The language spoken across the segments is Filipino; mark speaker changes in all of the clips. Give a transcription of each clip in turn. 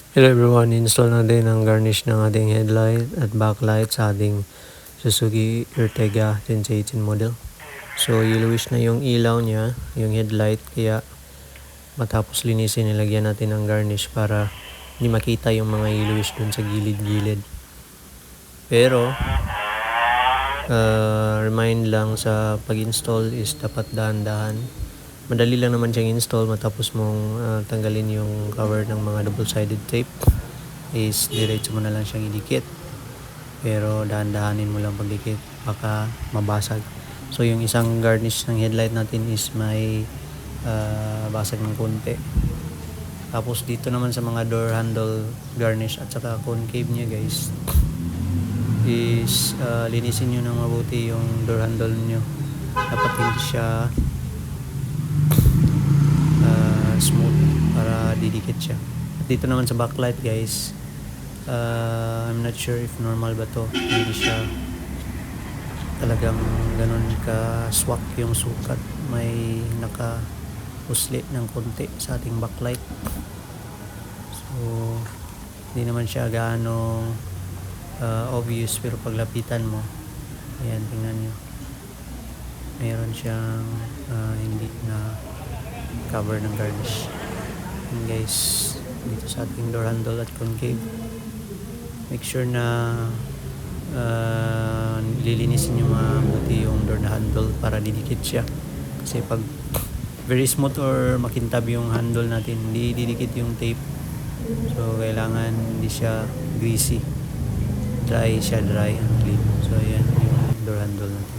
Speaker 1: Hello everyone, install natin ang garnish ng ating headlight at backlight sa ating Suzuki Ertiga 2018 model. So yellowish na yung ilaw niya, yung headlight, kaya matapos linisin nilagyan natin ng garnish para hindi makita yung mga yellowish dun sa gilid-gilid. Pero remind lang sa pag-install is dapat dahan-dahan. Madali lang naman siyang install matapos mong tanggalin yung cover ng mga double-sided tape. Is diretso mo na lang siyang idikit. Pero dahan-dahanin mo lang pagdikit, baka mabasag. So yung isang garnish ng headlight natin is may basag ng konti. Tapos dito naman sa mga door handle garnish at saka concave niya guys, is linisin nyo ng mabuti yung door handle nyo. Dapat hindi siya smooth para didikit siya. At dito naman sa backlight guys, I'm not sure if normal ba to, hindi siya talagang ganun ka swak yung sukat, may naka usli ng konti sa ating backlight. So hindi naman siya gaano obvious, pero paglapitan mo, ayan, tingnan nyo, mayroon siyang hindi na cover ng garnish. And guys, dito sa ating door handle at concave, make sure na lilinisin nyo mabuti yung door handle para didikit siya. Kasi pag very smooth or makintab yung handle natin, hindi didikit yung tape. So kailangan hindi siya greasy, dry siya, dry and clean. So ayan yung door handle natin.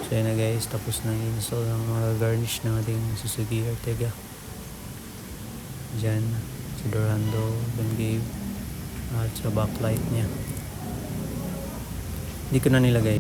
Speaker 1: So yan na guys, tapos na install ng mga garnish ng ating Suzuki Ertiga. Diyan sa door handle, concave, at sa backlight niya. Hindi ko na nilagay.